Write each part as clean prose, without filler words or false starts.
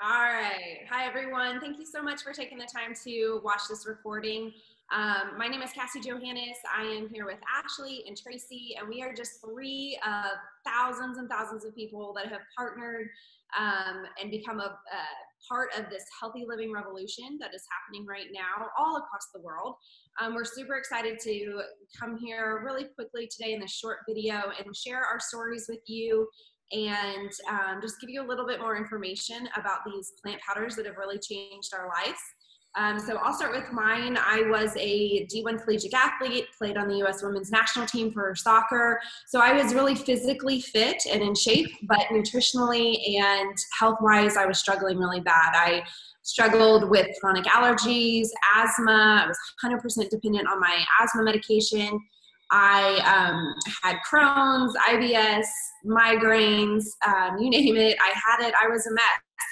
All right. Hi, everyone. Thank you so much for taking the time to watch this recording. My name is Cassie Johannes. I am here with Ashley and Tracy, and we are just three of thousands and thousands of people that have partnered and become a part of this healthy living revolution that is happening right now all across the world. We're super excited to come here really quickly today in this short video and share our stories with you and just give you a little bit more information about these plant powders that have really changed our lives. So I'll start with mine. I was a D1 collegiate athlete, played on the U.S. women's national team for soccer. So I was really physically fit and in shape, but nutritionally and health-wise, I was struggling really bad. I struggled with chronic allergies, asthma. I was 100% dependent on my asthma medication. I had Crohn's, IBS, migraines, you name it. I had it. I was a mess.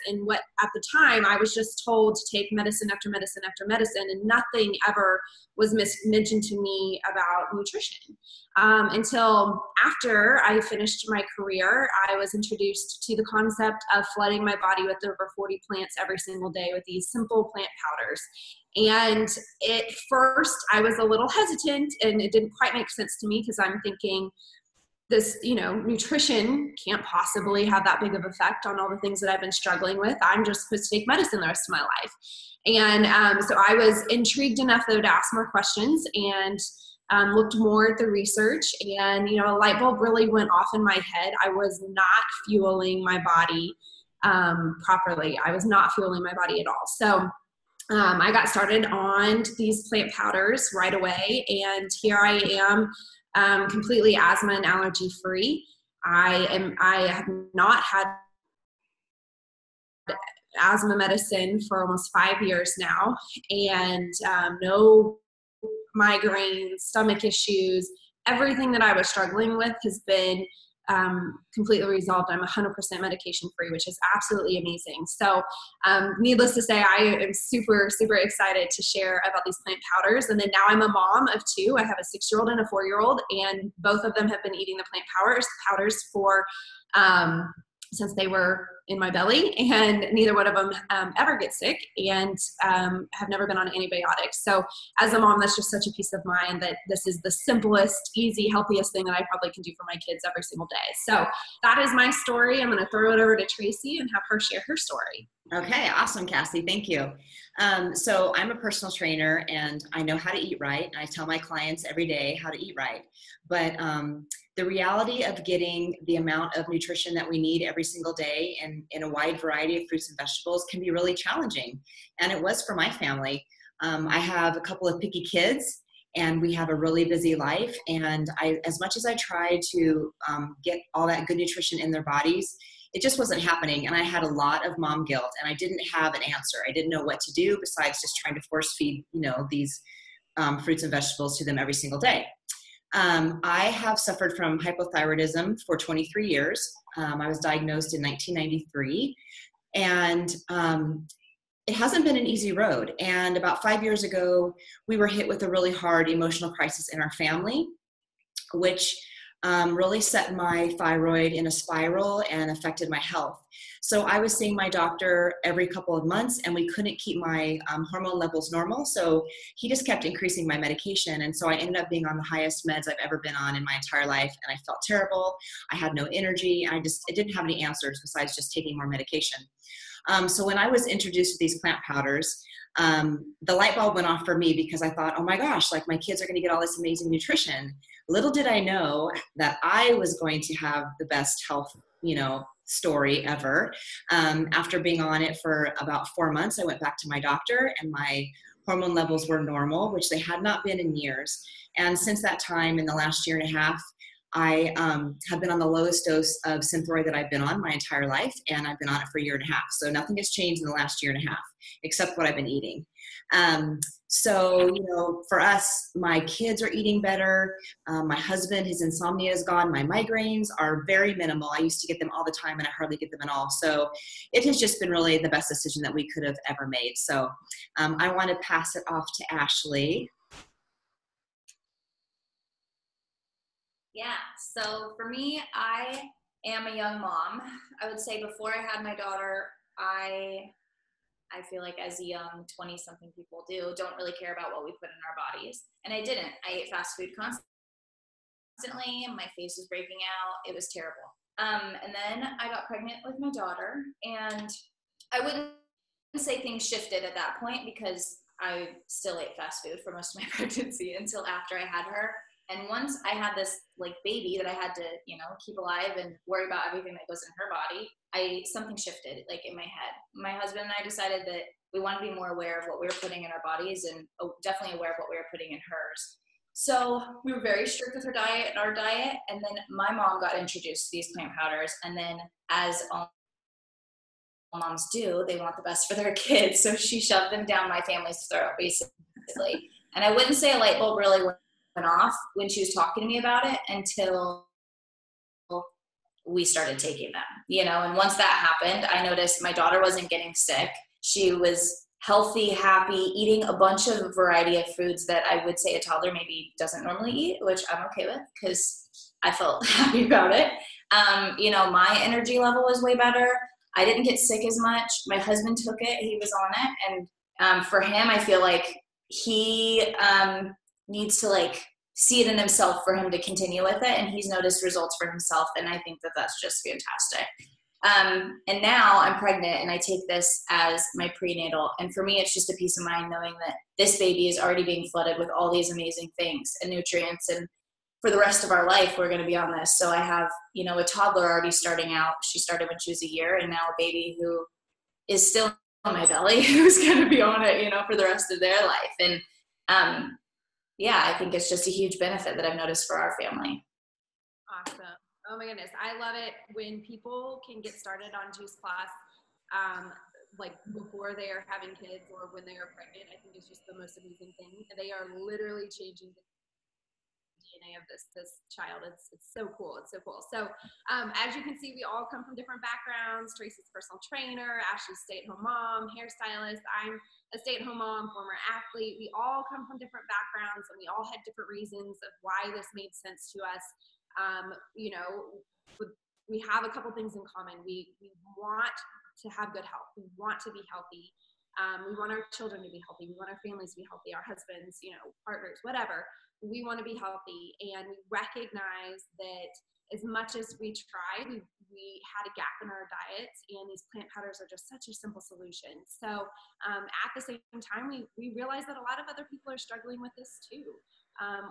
And what at the time I was just told to take medicine after medicine after medicine, and nothing ever was mentioned to me about nutrition. Until after I finished my career, I was introduced to the concept of flooding my body with over 40 plants every single day with these simple plant powders. And at first I was a little hesitant and it didn't quite make sense to me because I'm thinking, this, nutrition can't possibly have that big of effect on all the things that I've been struggling with. I'm just supposed to take medicine the rest of my life. And so I was intrigued enough though to ask more questions and looked more at the research, and, a light bulb really went off in my head. I was not fueling my body properly. I was not fueling my body at all. So I got started on these plant powders right away, and here I am. Completely asthma and allergy free. I have not had asthma medicine for almost 5 years now, and no migraines, stomach issues. Everything that I was struggling with has been completely resolved. I'm 100% medication free, which is absolutely amazing. So needless to say, I am super, super excited to share about these plant powders. And then now I'm a mom of two. I have a 6-year-old and a 4-year-old, and both of them have been eating the plant powders for since they were in my belly, and neither one of them ever get sick, and have never been on antibiotics. So as a mom, that's just such a peace of mind that this is the simplest, easy, healthiest thing that I probably can do for my kids every single day. So that is my story. I'm going to throw it over to Tracy and have her share her story. Okay, awesome, Cassie. Thank you. So I'm a personal trainer, and I know how to eat right. I tell my clients every day how to eat right. But the reality of getting the amount of nutrition that we need every single day and in a wide variety of fruits and vegetables can be really challenging. And it was for my family. I have a couple of picky kids, and we have a really busy life. And as much as I try to get all that good nutrition in their bodies, it just wasn't happening. And I had a lot of mom guilt, and I didn't have an answer. I didn't know what to do besides just trying to force feed, these fruits and vegetables to them every single day. I have suffered from hypothyroidism for 23 years. I was diagnosed in 1993, and it hasn't been an easy road. And about 5 years ago, we were hit with a really hard emotional crisis in our family, which really set my thyroid in a spiral and affected my health. So I was seeing my doctor every couple of months, and we couldn't keep my hormone levels normal. So he just kept increasing my medication. And so I ended up being on the highest meds I've ever been on in my entire life. And I felt terrible. I had no energy. I didn't have any answers besides just taking more medication. So when I was introduced to these plant powders, the light bulb went off for me, because I thought, oh my gosh, like my kids are going to get all this amazing nutrition. Little did I know that I was going to have the best health, story ever. After being on it for about 4 months, I went back to my doctor, and my hormone levels were normal, which they had not been in years. And since that time, in the last year and a half, I have been on the lowest dose of Synthroid that I've been on my entire life, and I've been on it for a year and a half. So nothing has changed in the last year and a half, except what I've been eating. So, for us, my kids are eating better. My husband, his insomnia is gone. My migraines are very minimal. I used to get them all the time, and I hardly get them at all. So it has just been really the best decision that we could have ever made. So I want to pass it off to Ashley. Yeah, so for me, I am a young mom. I would say before I had my daughter, I feel like as young 20-something people don't really care about what we put in our bodies. And I didn't. I ate fast food constantly. My face was breaking out. It was terrible. And then I got pregnant with my daughter, and I wouldn't say things shifted at that point because I still ate fast food for most of my pregnancy until after I had her. And once I had this like baby that I had to, keep alive and worry about everything that goes in her body, something shifted like in my head. My husband and I decided that we want to be more aware of what we were putting in our bodies, and definitely aware of what we were putting in hers. So we were very strict with our diet. And then my mom got introduced to these plant powders. And then, as all moms do, they want the best for their kids. So she shoved them down my family's throat, basically. And I wouldn't say a light bulb really went off when she was talking to me about it until we started taking them, and once that happened, I noticed my daughter wasn't getting sick. She was healthy, happy, eating a bunch of variety of foods that I would say a toddler maybe doesn't normally eat, which I'm okay with because I felt happy about it. My energy level was way better. I didn't get sick as much. My husband took it. He was on it. And for him, I feel like he needs to see it in himself for him to continue with it. And he's noticed results for himself. And I think that that's just fantastic. And now I'm pregnant and I take this as my prenatal. And for me, it's just a peace of mind knowing that this baby is already being flooded with all these amazing things and nutrients. And for the rest of our life, we're going to be on this. So I have, a toddler already starting out. She started when she was a year, and now a baby who is still in my belly who's going to be on it, for the rest of their life. And, I think it's just a huge benefit that I've noticed for our family. Awesome. Oh my goodness. I love it when people can get started on Juice Plus, before they are having kids or when they are pregnant. I think it's just the most amazing thing. They are literally changing the DNA of this child. It's so cool. It's so cool. So as you can see, we all come from different backgrounds. Tracy's a personal trainer, Ashley's stay-at-home mom, hairstylist. I'm a stay-at-home mom, former athlete. We all come from different backgrounds, and we all had different reasons of why this made sense to us. We have a couple things in common. We want to have good health. We want to be healthy. We want our children to be healthy. We want our families to be healthy, our husbands, partners, whatever. We want to be healthy. And we recognize that as much as we tried, we had a gap in our diets, and these plant powders are just such a simple solution. So at the same time, we realize that a lot of other people are struggling with this too.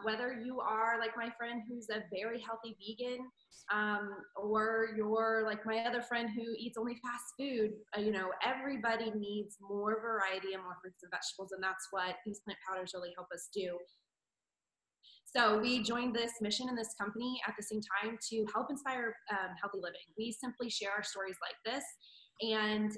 Whether you are like my friend who's a very healthy vegan, or you're like my other friend who eats only fast food, everybody needs more variety and more fruits and vegetables, and that's what these plant powders really help us do. So we joined this mission in this company at the same time to help inspire healthy living. We simply share our stories like this and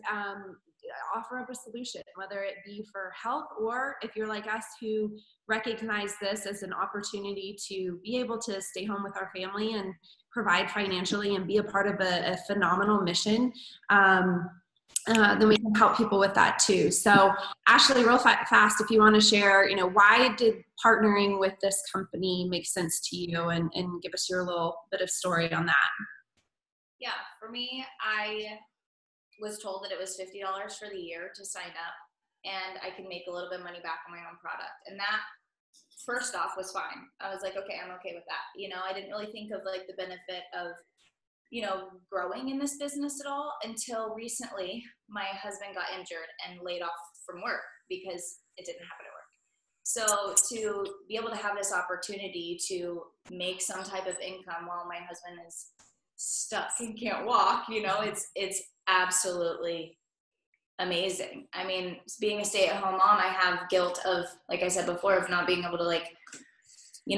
offer up a solution, whether it be for health, or if you're like us who recognize this as an opportunity to be able to stay home with our family and provide financially and be a part of a phenomenal mission, then we can help people with that too. So Ashley, real fast, if you want to share, why did partnering with this company make sense to you, and give us your little bit of story on that. Yeah, for me, I was told that it was $50 for the year to sign up, and I could make a little bit of money back on my own product. And that, first off, was fine. I was like, okay, I'm okay with that. I didn't really think of the benefit of growing in this business at all until recently. My husband got injured and laid off from work because it didn't happen at work. So to be able to have this opportunity to make some type of income while my husband is stuck and can't walk, it's absolutely amazing. I mean, being a stay-at-home mom, I have guilt of, like I said before, of not being able to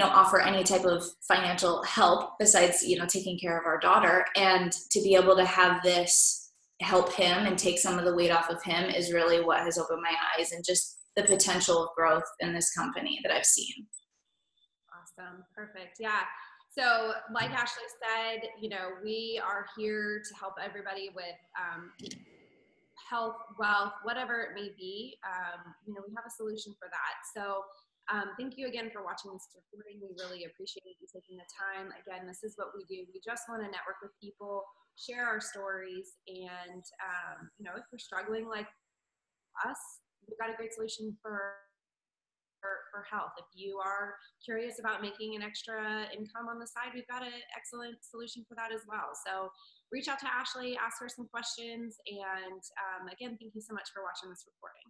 offer any type of financial help besides, taking care of our daughter. And to be able to have this help him and take some of the weight off of him is really what has opened my eyes, and just the potential of growth in this company that I've seen. Awesome. Perfect. Yeah. So like Ashley said, we are here to help everybody with health, wealth, whatever it may be. We have a solution for that. So thank you again for watching this recording. We really appreciate you taking the time. Again, this is what we do. We just want to network with people share our stories. And, you know, if you're struggling like us, we've got a great solution for health. If you are curious about making an extra income on the side, we've got an excellent solution for that as well. So reach out to Ashley, ask her some questions. And again, thank you so much for watching this recording.